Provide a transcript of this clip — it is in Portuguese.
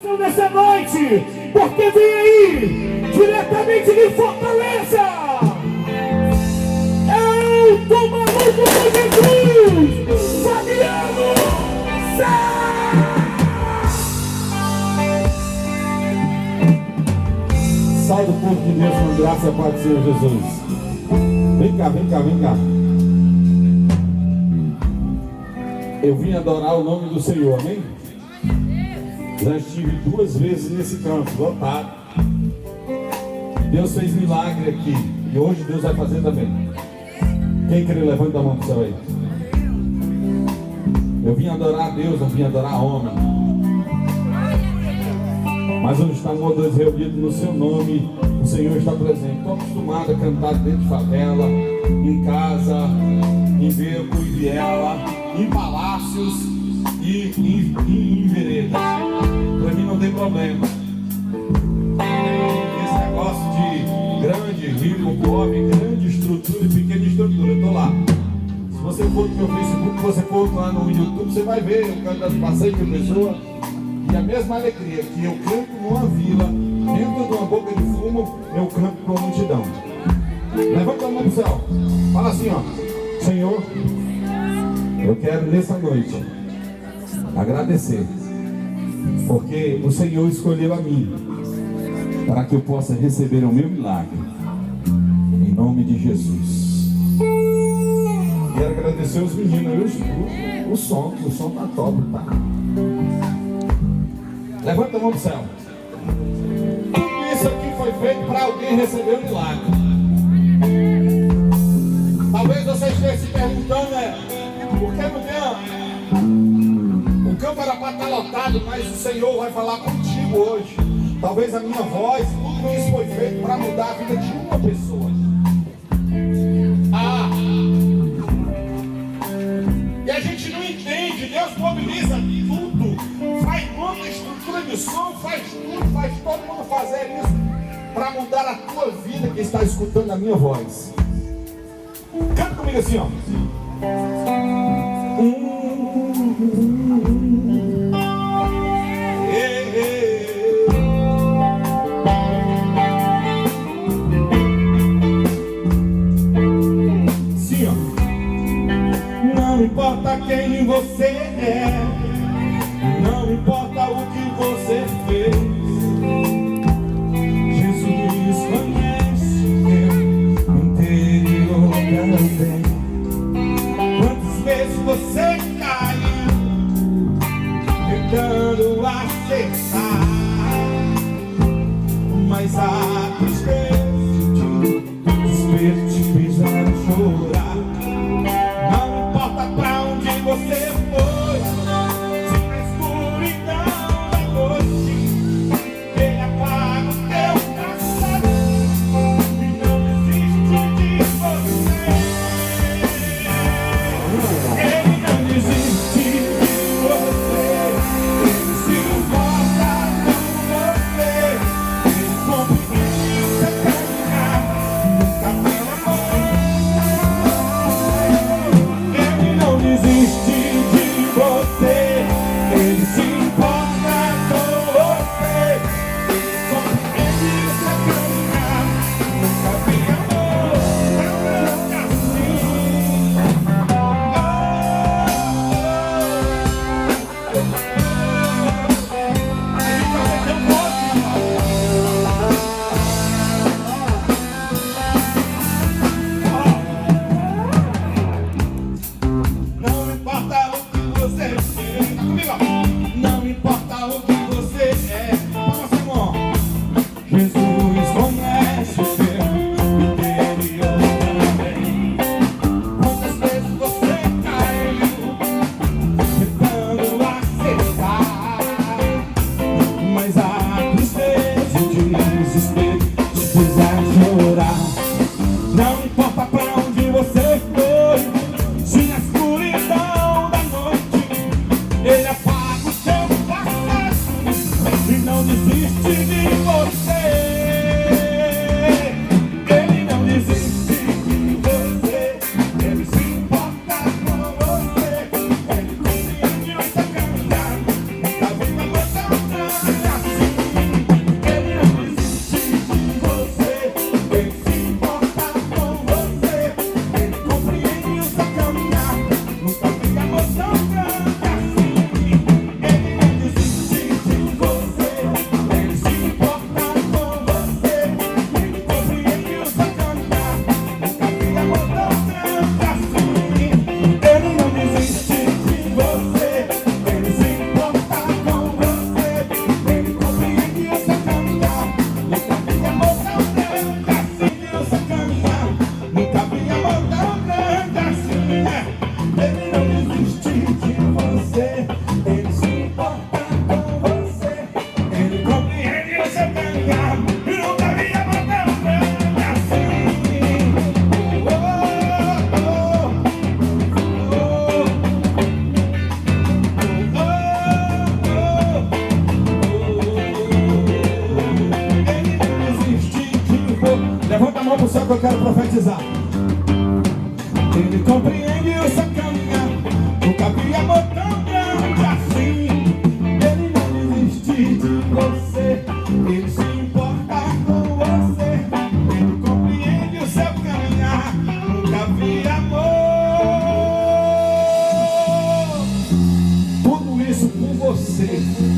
Nessa noite, porque vem aí, diretamente de Fortaleza, eu tô maluco por Jesus, Fabiano Sá! Salve o povo de Deus com graça e paz do Senhor Jesus. Vem cá, vem cá, vem cá. Eu vim adorar o nome do Senhor, amém? Já estive 2 vezes nesse campo, lotado. Deus fez milagre aqui. E hoje Deus vai fazer também. Quem quer levanta a mão para o céu aí. Eu vim adorar a Deus, não vim adorar a homem. Mas onde está um ou dois reunidos no seu nome, o Senhor está presente. Estou acostumado a cantar dentro de favela, em casa, em beco e viela, em palácios e em veredas. Para mim não tem problema. Esse negócio de grande, rico, pobre, grande estrutura e pequena estrutura, eu estou lá. Se você for no meu Facebook, se você for lá no YouTube, você vai ver eu canto passeio de pessoa. E a mesma alegria que eu canto numa vila, dentro de uma boca de fumo, eu canto para a multidão. Levanta a mão para o céu. Fala assim, ó: Senhor, eu quero nessa noite agradecer, porque o Senhor escolheu a mim para que eu possa receber o meu milagre, em nome de Jesus. Quero agradecer os meninos. O som tá top, tá? Levanta a mão pro céu. Tudo isso aqui foi feito para alguém receber o milagre. Talvez você esteja se perguntando, por que não tem? O campo era para estar lotado, mas o Senhor vai falar contigo hoje. Talvez a minha voz, tudo isso foi feito para mudar a vida de uma pessoa. E a gente não entende. Deus mobiliza tudo, faz toda a estrutura de som, faz tudo, faz todo mundo fazer isso para mudar a tua vida que está escutando a minha voz. Canta comigo assim, ó. Sim, ó. Não importa quem você é, não importa o que você fez, Jesus conhece o teu interior também. Quantas vezes você caiu tentando acertar, mas a tristeza te fizeram chorar. Não importa pra onde você foi, se na escuridão da noite ele apaga o teu passado e não desiste de você. Ele não desiste de você, ele se importa com você, ele compreende seu caminhar, nunca pela mão. Ele não desiste. Levanta a mão pro céu que eu quero profetizar. Ele compreende o seu caminhar. Nunca vi amor tão grande assim. Ele não desiste de você. Ele se importa com você. Ele compreende o seu caminhar. Nunca vi amor. Tudo isso por você.